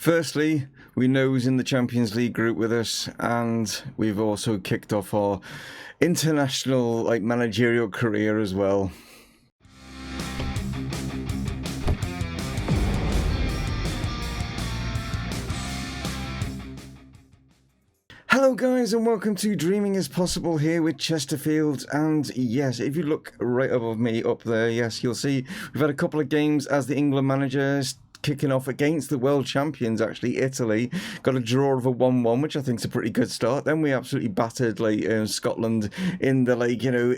Firstly, we know who's in the Champions League group with us, and we've also kicked off our international managerial career as well. Hello guys, and welcome to Dreaming is Possible here with Chesterfield. And yes, if you look right above me up there, yes, you'll see we've had a couple of games as the England managers kicking off against the world champions, actually, Italy. Got a draw of a 1-1, which I think is a pretty good start. Then we absolutely battered Scotland in the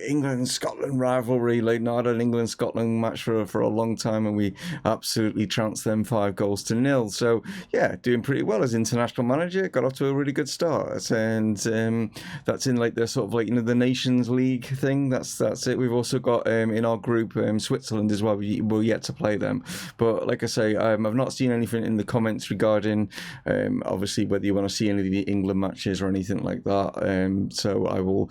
England-Scotland rivalry. Not an England-Scotland match for a long time, and we absolutely trounced them 5-0. So yeah, doing pretty well as international manager. Got off to a really good start, and that's in the sort of the Nations League thing. That's it. We've also got in our group Switzerland as well. We're yet to play them, but like I say, I've not seen anything in the comments regarding, obviously, whether you want to see any of the England matches or anything like that. So I will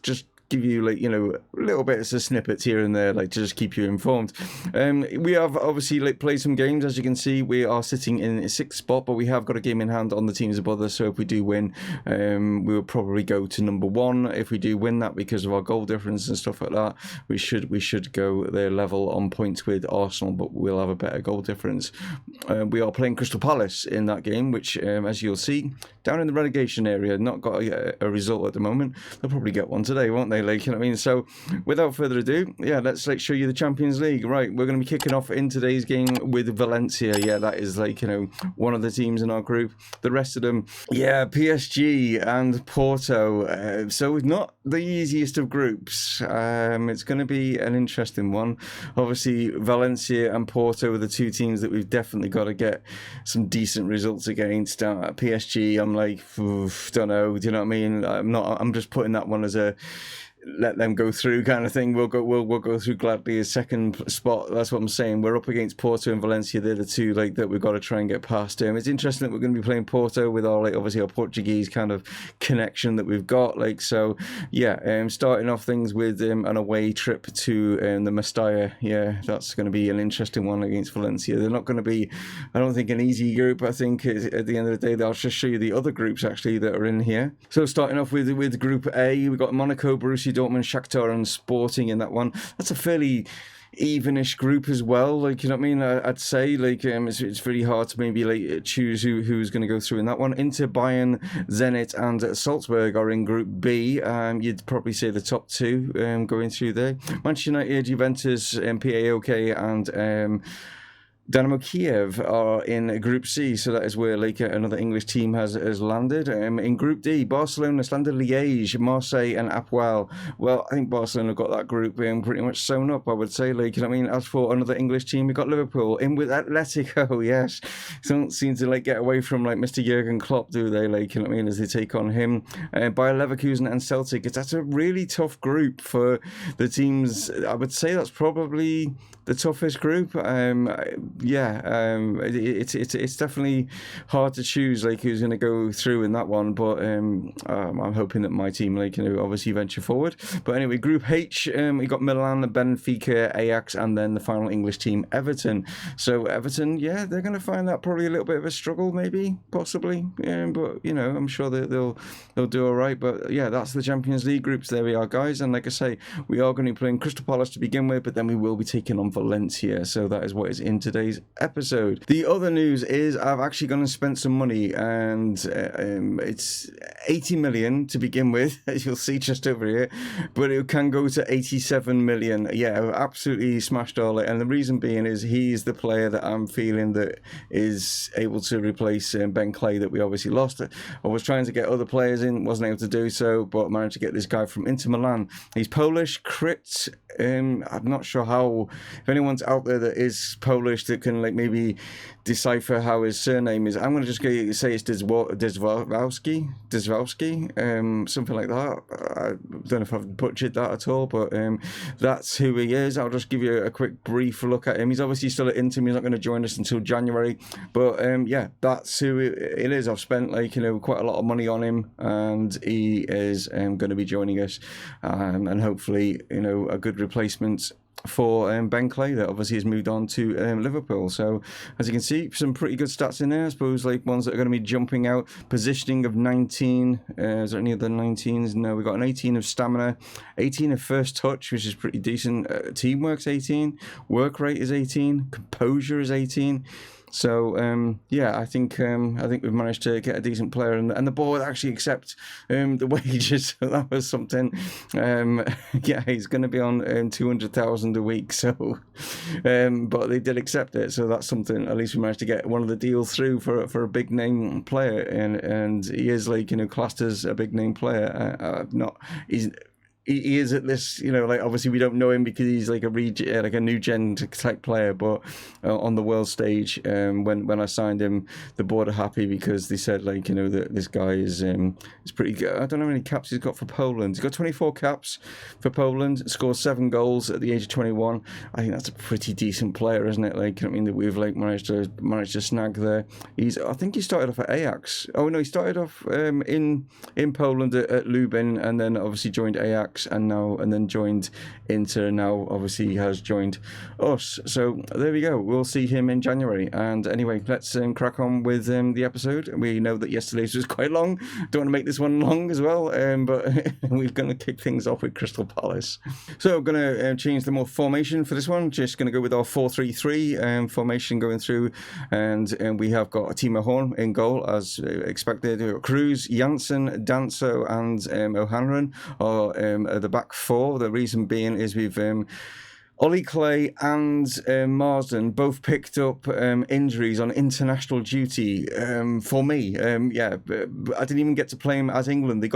just give you little bits of snippets here and there, to just keep you informed. We have obviously played some games. As you can see, we are sitting in 6th spot, but we have got a game in hand on the teams above us. So if we do win, we will probably go to number 1. If we do win that, because of our goal difference and stuff like that, we should go their level on points with Arsenal, but we'll have a better goal difference. We are playing Crystal Palace in that game, which as you'll see, down in the relegation area, not got a result at the moment. They'll probably get one today, won't they? You know what I mean? So without further ado, yeah, let's show you the Champions League. Right, we're going to be kicking off in today's game with Valencia. Yeah, that is one of the teams in our group. The rest of them, yeah, PSG and Porto. So not the easiest of groups. It's going to be an interesting one. Obviously, Valencia and Porto are the two teams that we've definitely got to get some decent results against. PSG, I'm don't know. Do you know what I mean? I'm just putting that one as a let them go through kind of thing. We'll go through gladly as second spot. That's what I'm saying. We're up against Porto and Valencia. They're the two that we've got to try and get past. It's interesting that we're going to be playing Porto with our obviously our Portuguese kind of connection that we've got. So yeah, starting off things with an away trip to the Mestalla. Yeah, that's going to be an interesting one against Valencia. They're not going to be, I don't think, an easy group. I think at the end of the day, they'll just show you the other groups actually that are in here. So starting off with Group A, we've got Monaco, Borussia Dortmund, Shakhtar and Sporting in that one. That's a fairly evenish group as well. You know what I mean? I'd say it's really hard to maybe choose who's going to go through in that one. Inter, Bayern, Zenit and Salzburg are in Group B. You'd probably say the top two going through there. Manchester United, Juventus, PAOK and Dynamo Kiev are in Group C, so that is where another English team has landed. In Group D, Barcelona, Standard Liège, Marseille and Apoel. Well, I think Barcelona got that group pretty much sewn up, I would say. You know what I mean? As for another English team, we got Liverpool in with Atletico, yes. Don't seem to get away from Mr. Jurgen Klopp, do they? You know what I mean? As they take on him. Bayer Leverkusen and Celtic. That's a really tough group for the teams. I would say that's probably the toughest group. It's definitely hard to choose who's going to go through in that one, but I'm hoping that my team obviously venture forward. But anyway, Group H, we got Milan, Benfica, Ajax, and then the final English team, Everton. So Everton, yeah, they're going to find that probably a little bit of a struggle, maybe, possibly. But I'm sure that they'll do all right. But yeah, that's the Champions League groups. There we are, guys. And like I say, we are going to be playing Crystal Palace to begin with, but then we will be taking on Valencia. So that is what is in today's episode. The other news is I've actually gone and spent some money, and it's 80 million to begin with, as you'll see just over here, but it can go to 87 million. Yeah, absolutely smashed all it, and the reason being is he's the player that I'm feeling that is able to replace Ben Clay that we obviously lost. I was trying to get other players in, wasn't able to do so, but managed to get this guy from Inter Milan. He's Polish, Krit. I'm not sure how, if anyone's out there that is Polish that can maybe decipher how his surname is. I'm going to just say it's Dezwowski, something like that. I don't know if I've butchered that at all, but that's who he is. I'll just give you a quick brief look at him. He's obviously still at Inter. He's not going to join us until January, but yeah, that's who it is. I've spent quite a lot of money on him, and he is going to be joining us, and hopefully a good replacement for Ben Clay, that obviously has moved on to Liverpool. So as you can see, some pretty good stats in there. I suppose like ones that are going to be jumping out. Positioning of 19. Is there any other 19s? No, we've got an 18 of stamina, 18 of first touch, which is pretty decent. Teamwork's 18. Work rate is 18. Composure is 18. So yeah, I think we've managed to get a decent player, and the board actually accept the wages. So that was something. Yeah, he's going to be on 200,000 a week. So, but they did accept it. So that's something. At least we managed to get one of the deals through for a big name player, and he is like, you know, classed as a big name player. He is at this, you know, like obviously we don't know him because he's like a new gen type player, but on the world stage, when I signed him, the board are happy because they said, like, you know, that this guy is pretty good. I don't know how many caps he's got for Poland. He's got 24 caps for Poland, scored 7 goals at the age of 21. I think that's a pretty decent player, isn't it? Like, I mean, that we've like managed to snag there. I think he started off at Ajax. Oh no, he started off in Poland at Lubin, and then obviously joined Ajax. And then joined Inter. Now obviously he has joined us. So there we go. We'll see him in January. And anyway, let's crack on with the episode. We know that yesterday's was quite long. Don't want to make this one long as well. But we're going to kick things off with Crystal Palace. So I'm going to change the more formation for this one. Just going to go with our 4-3-3 formation going through, and we have got Timo Horn in goal as expected. We've got Cruz, Janssen, Danso, and O'Hanlon are the back four. The reason being is we've Ollie Clay and Marsden both picked up injuries on international duty for me. Yeah, I didn't even get to play them as England. They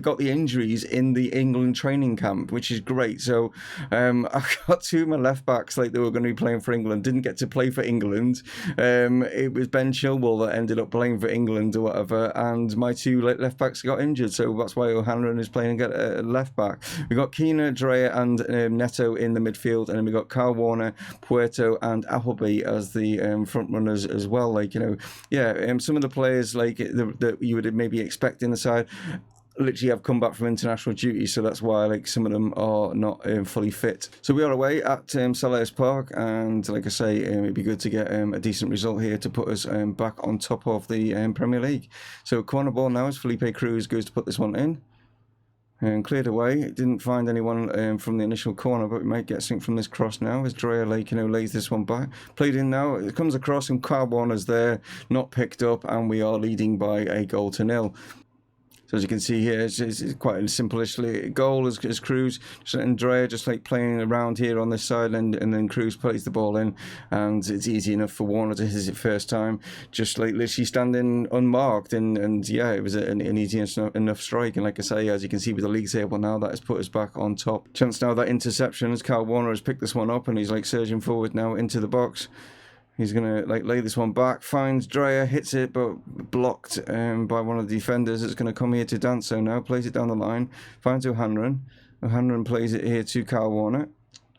got the injuries in the England training camp, which is great. So I've got 2 of my left backs, like they were going to be playing for England, didn't get to play for England. It was Ben Chilwell that ended up playing for England or whatever, and my 2 left backs got injured. So that's why O'Hanlon is playing at left back. We got Keena, Dreyer, and Neto in the midfield. And then we got Kyle Warner, Puerto, and Appleby as the front runners as well. Like, you know, yeah, some of the players like that you would maybe expect in the side literally have come back from international duty, so that's why like some of them are not fully fit. So we are away at Selhurst Park, and like I say, it'd be good to get a decent result here to put us back on top of the Premier League. So corner ball now as Felipe Cruz goes to put this one in. And cleared away. Didn't find anyone from the initial corner, but we might get something from this cross now as Dreyer, like, you know, lays this one back. Played in now. It comes across and Kyle Warner's there, not picked up, and we are leading by 1-0. So as you can see here, it's quite a simple-ish goal as Cruz and Dreyer just like playing around here on this side, and then Cruz plays the ball in, and it's easy enough for Warner to hit it first time, just like literally standing unmarked, and yeah, it was an easy enough strike. And like I say, as you can see with the league table now, that has put us back on top. Chance now that interception as Kyle Warner has picked this one up, and he's like surging forward now into the box. He's going to like lay this one back, finds Dreyer, hits it, but blocked by one of the defenders. It's going to come here to Danso now, plays it down the line, finds O'Hanlon. O'Hanlon plays it here to Kyle Warner.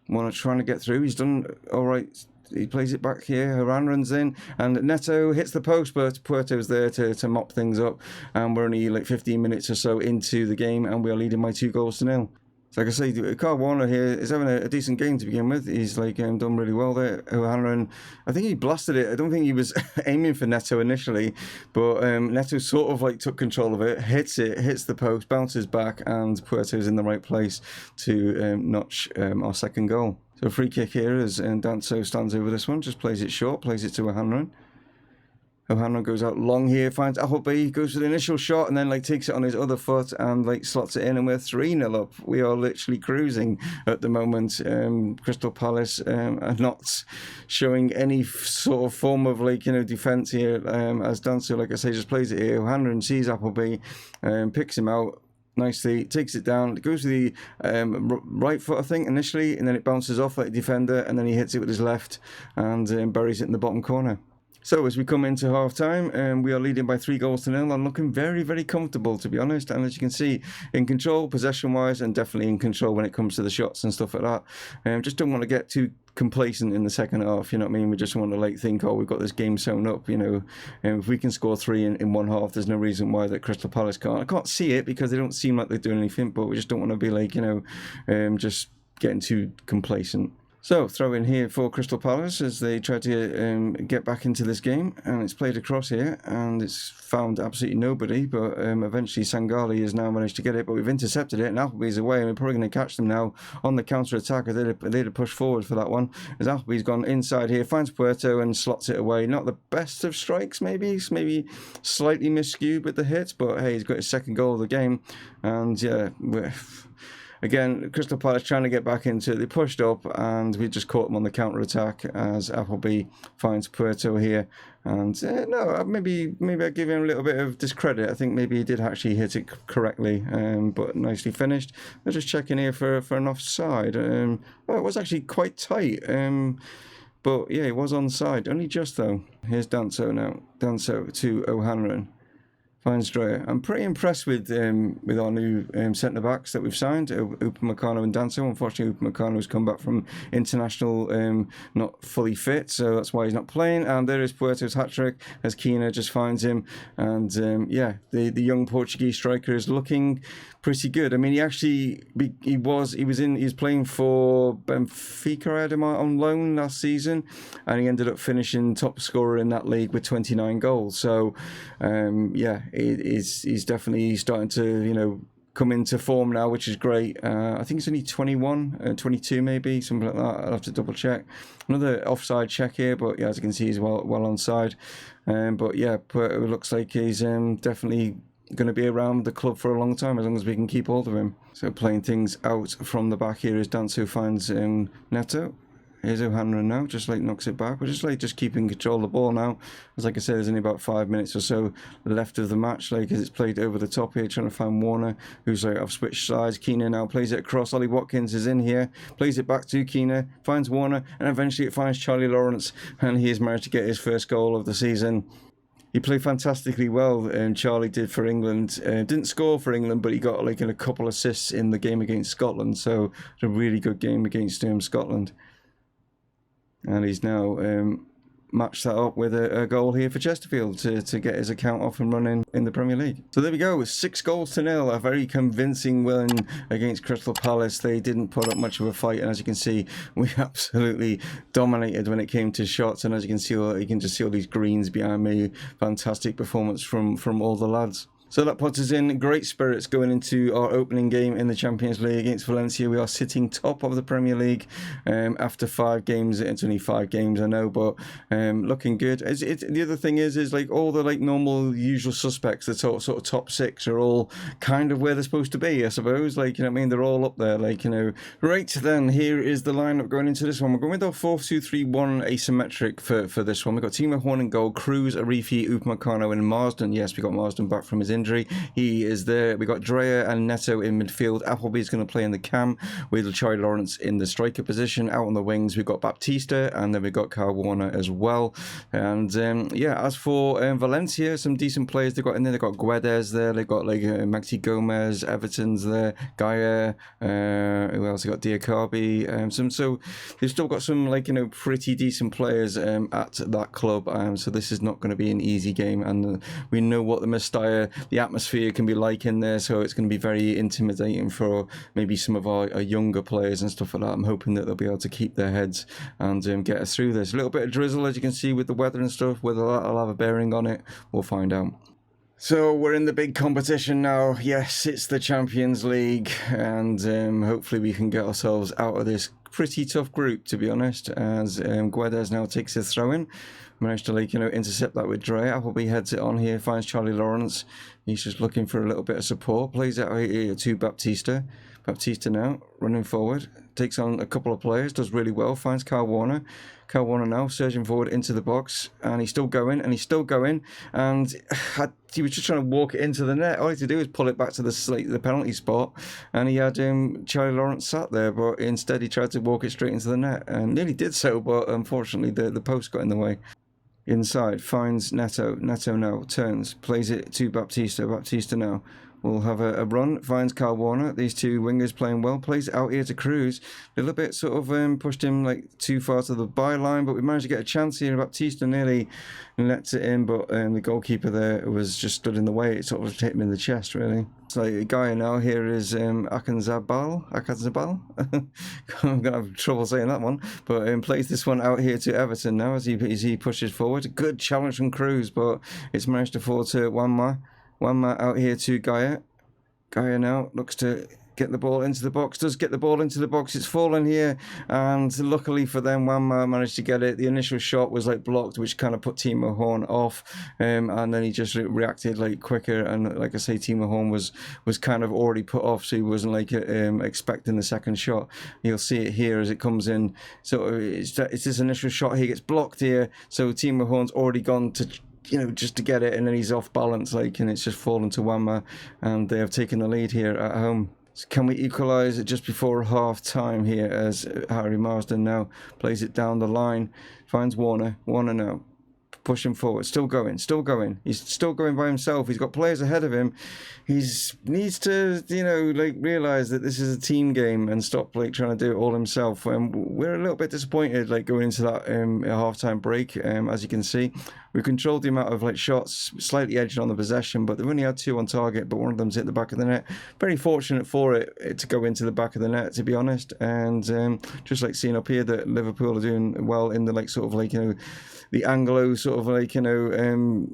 Warner trying to get through. He's done all right. He plays it back here. O'Hanlon's in, and Neto hits the post, but Puerto's there to mop things up. And we're only like 15 minutes or so into the game, and we are leading by 2-0. So like I say, Kyle Warner here is having a decent game to begin with. He's like done really well there. O'Hanlon, I think he blasted it. I don't think he was aiming for Neto initially, but Neto sort of like took control of it, hits the post, bounces back, and Puerto's in the right place to notch our second goal. So free kick here as Danso stands over this one, just plays it short, plays it to O'Hanlon. O'Hanlon goes out long here, finds Appleby, goes for the initial shot, and then like takes it on his other foot and like slots it in, and we're 3-0 up. We are literally cruising at the moment. Crystal Palace are not showing any sort of form of like, you know, defence here, as Danso, like I say, just plays it here. O'Hanlon sees Appleby, picks him out nicely, takes it down, it goes to the right foot I think initially, and then it bounces off like a defender, and then he hits it with his left and buries it in the bottom corner. So as we come into half-time, we are leading by 3-0 and looking very, very comfortable, to be honest. And as you can see, in control, possession-wise, and definitely in control when it comes to the shots and stuff like that. Just don't want to get too complacent in the second half, you know what I mean? We just want to like think, oh, we've got this game sewn up, you know. If we can score 3 in one half, there's no reason why that Crystal Palace can't. I can't see it because they don't seem like they're doing anything, but we just don't want to be like, you know, just getting too complacent. So, throw in here for Crystal Palace as they try to get back into this game, and it's played across here, and it's found absolutely nobody, but eventually Sangali has now managed to get it, but we've intercepted it, and Appleby's away, and we're probably going to catch them now on the counter-attack. They'd have pushed forward for that one, as Appleby's gone inside here, finds Puerto, and slots it away. Not the best of strikes, maybe slightly miscued with the hit, but hey, he's got his second goal of the game, and yeah, again, Crystal Palace trying to get back into it. They pushed up, and we just caught them on the counter-attack as Appleby finds Puerto here. And no, maybe I give him a little bit of discredit. I think maybe he did actually hit it correctly, but nicely finished. Let's just check in here for an offside. Well, it was actually quite tight. But yeah, it was onside. Only just, though. Here's Danso now. Danso to O'Hanlon. Finds Dreyer. I'm pretty impressed with our new centre-backs that we've signed, Upamecano and Danso. Unfortunately, Upamecano's come back from international not fully fit, so that's why he's not playing. And there is Puerto's hat-trick as Kina just finds him. And yeah, the young Portuguese striker is looking pretty good. I mean, he was playing for Benfica, I had him on loan last season, and he ended up finishing top scorer in that league with 29 goals. So yeah, he's definitely starting to come into form now, which is great. I think he's only 21, 22 maybe, something like that. I'll have to double check. Another offside check here, but yeah, as you can see, he's well onside. But yeah, it looks like he's definitely going to be around the club for a long time, as long as we can keep hold of him. So playing things out from the back here is Danso finds Neto. Here's O'Hanlon now, just knocks it back. We're just keeping control of the ball now. As like I said, there's only about 5 minutes or so left of the match, as it's played over the top here, trying to find Warner, who's I've switched sides. Keena now plays it across. Ollie Watkins is in here, plays it back to Keena, finds Warner, and eventually it finds Charlie Lawrence, and he has managed to get his first goal of the season. He played fantastically well, and Charlie did for England. Didn't score for England, but he got a couple assists in the game against Scotland. So a really good game against Scotland. And he's now matched that up with a goal here for Chesterfield to get his account off and running in the Premier League. So there we go, 6-0. A very convincing win against Crystal Palace. They didn't put up much of a fight, and as you can see, we absolutely dominated when it came to shots. And as you can see, you can just see all these greens behind me. Fantastic performance from all the lads. So that puts us in great spirits going into our opening game in the Champions League against Valencia. We are sitting top of the Premier League after 5 games. It's only 5 games, I know, but looking good. The other thing is all the normal usual suspects, the sort of top 6 are all kind of where they're supposed to be, I suppose. You know what I mean? They're all up there. Right then, here is the lineup going into this one. We're going with our 4-2-3-1 asymmetric for this one. We've got Timo Horn in goal, Cruz, Arifi, Upamecano, and Marsden. Yes, we got Marsden back from his injury. He is there. We got Dreyer and Neto in midfield. Appleby's going to play in the cam with Charlie Lawrence in the striker position. Out on the wings, we've got Baptista, and then we've got Kyle Warner as well. And yeah, as for Valencia, some decent players they've got in there. They've got Guedes there. They've got Maxi Gomez, Everton's there, Gaia. Who else? They've got Diakabi. So they've still got some pretty decent players at that club. So this is not going to be an easy game, and we know what the Mestalla, the atmosphere can be like in there, so it's going to be very intimidating for maybe some of our younger players and stuff like that. I'm hoping that they'll be able to keep their heads and get us through this. A little bit of drizzle, as you can see, with the weather and stuff. Whether that'll have a bearing on it, we'll find out. So we're in the big competition now. Yes, it's the Champions League, and hopefully we can get ourselves out of this pretty tough group, to be honest, as Guedes now takes his throw-in. Managed to intercept that with Dre. Appleby heads it on here, finds Charlie Lawrence. He's just looking for a little bit of support. Plays it out here to Baptista. Baptista now running forward, takes on a couple of players, does really well, finds Kyle Warner. Kyle Warner now surging forward into the box, and he's still going, and he was just trying to walk it into the net. All he had to do is pull it back to the penalty spot, and he had Charlie Lawrence sat there, but instead he tried to walk it straight into the net, and nearly did so, but unfortunately the post got in the way. Inside, finds Neto. Neto now turns, plays it to Baptista. Baptista now will have a run, finds Kyle Warner. These two wingers playing well, plays it out here to Cruz. A little bit sort of pushed him like too far to the byline, but we managed to get a chance here. Baptista nearly lets it in, but the goalkeeper there was just stood in the way. It sort of hit him in the chest, really. So a guy now here is Akanzabal. I'm gonna have trouble saying that one, but plays this one out here to Everton now as he pushes forward. Good challenge from Cruz, but it's managed to fall to Wanma out here to Gaia. Gaia now looks to get the ball into the box, does get the ball into the box. It's fallen here, and luckily for them, Wanma managed to get it. The initial shot was like blocked, which kind of put Timo Horn off, and then he just reacted like quicker. And like I say, Timo Horn was kind of already put off, so he wasn't like expecting the second shot. You'll see it here as it comes in. So it's this initial shot here gets blocked here. So Timo Horn's already gone to, you know, just to get it, and then he's off balance, like, and it's just fallen to Wanma, and they have taken the lead here at home. So can we equalise it just before half time here as Harry Marsden now plays it down the line, finds Warner now, pushing forward, still going, he's still going by himself. He's got players ahead of him. He needs to, you know, like realise that this is a team game and stop like trying to do it all himself. We're a little bit disappointed like going into that half-time break. As you can see, we controlled the amount of like shots, slightly edged on the possession, but they've only had 2 on target, but one of them's hit the back of the net. Very fortunate for it to go into the back of the net, to be honest. And just like seeing up here that Liverpool are doing well in the like sort of like, you know, the Anglo sort of like, you know,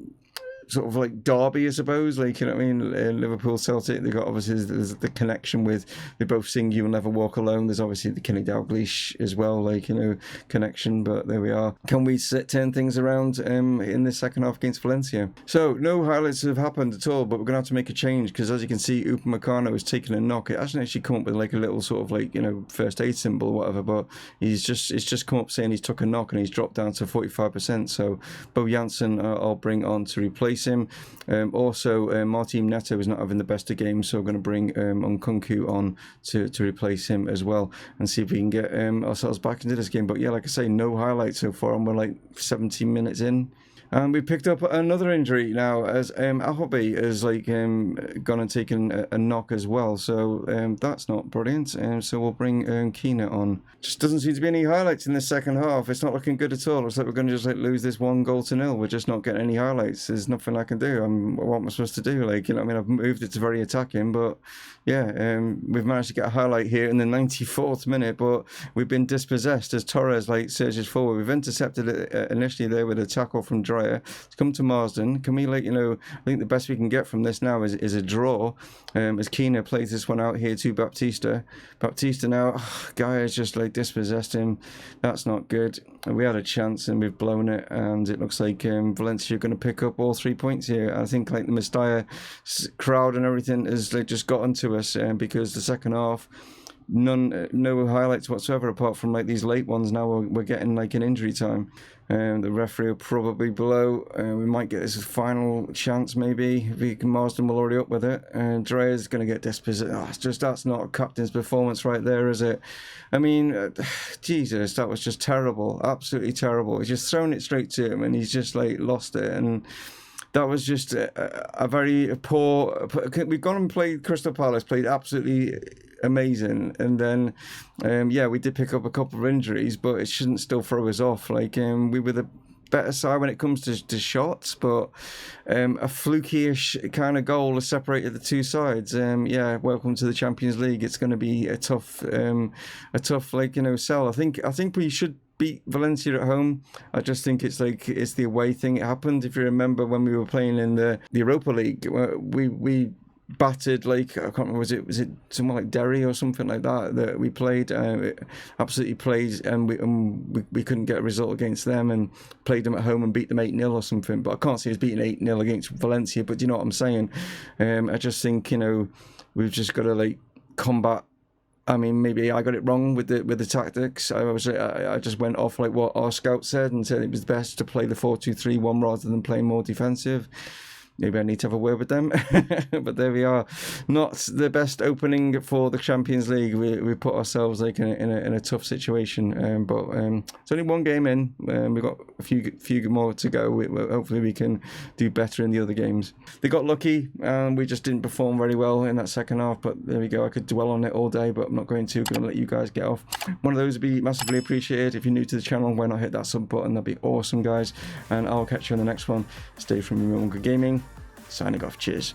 sort of like derby, I suppose, like, you know what I mean, Liverpool Celtic. They got obviously there's the connection with, they both sing "You Will Never Walk Alone." There's obviously the Kenny Dalglish as well, like, you know, connection. But there we are. Can we turn things around in the second half against Valencia? So no highlights have happened at all, but we're gonna have to make a change because, as you can see, Upamecano has taken a knock. It hasn't actually come up with like a little sort of like, you know, first aid symbol or whatever, but it's just come up saying he's took a knock and he's dropped down to 45%. So Bo Janssen I'll bring on to replace him. Also, Martin Neto is not having the best of games, so we're going to bring Nkunku on to replace him as well and see if we can get ourselves back into this game. But yeah, like I say, no highlights so far, and we're like 17 minutes in. And we picked up another injury now as Appleby has like gone and taken a knock as well. So that's not brilliant. So we'll bring Keena on. Just doesn't seem to be any highlights in the second half. It's not looking good at all. Looks like we're going to just like lose this 1-0. We're just not getting any highlights. There's nothing I can do. What am I supposed to do? Like, you know what I mean? I've moved it to very attacking, but yeah, we've managed to get a highlight here in the 94th minute, but we've been dispossessed as Torres like surges forward. We've intercepted it initially there with a tackle from Dreyer. It's come to Marsden. Can we, like, you know, I think the best we can get from this now is a draw. As Keena plays this one out here to Baptista. Baptista now, Guy has just like dispossessed him. That's not good. We had a chance and we've blown it, and it looks like Valencia are going to pick up all 3 points here. I think like the Mestalla crowd and everything has like just gotten to us because the second half, no highlights whatsoever apart from like these late ones. Now we're getting like an injury time. The referee will probably blow. We might get this final chance maybe. Marsden will already up with it. Drea's going to get dispossessed. That's not a captain's performance right there, is it? I mean, Jesus, that was just terrible. Absolutely terrible. He's just thrown it straight to him and he's just like lost it. And that was just a very poor. We've gone and played Crystal Palace, played absolutely amazing, and then yeah, we did pick up a couple of injuries, but it shouldn't still throw us off. Like we were the better side when it comes to shots, but a fluky-ish kind of goal has separated the two sides. Yeah, welcome to the Champions League. It's going to be a tough like, you know, sell. I think we should beat Valencia at home. I just think it's the away thing. It happened, if you remember, when we were playing in the Europa League. We battered, like, I can't remember, was it somewhere like Derry or something like that we played, absolutely played, and we couldn't get a result against them, and played them at home and beat them 8-0 or something. But I can't see us beating 8-0 against Valencia. But do you know what I'm saying? I just think, you know, we've just got to like combat. I mean, maybe I got it wrong with the tactics. I just went off like what our scout said and said it was best to play the 4-2-3-1 rather than playing more defensive. maybe I need to have a word with them. But there we are. Not the best opening for the Champions League. We put ourselves like in a tough situation. But it's only one game in. We've got a few more to go. Hopefully we can do better in the other games. They got lucky, and we just didn't perform very well in that second half. But there we go. I could dwell on it all day, but I'm not going to. I'm going to let you guys get off. One of those would be massively appreciated. If you're new to the channel, why not hit that sub button? That'd be awesome, guys. And I'll catch you on the next one. Stay from Mumongu Gaming. Signing off. Cheers.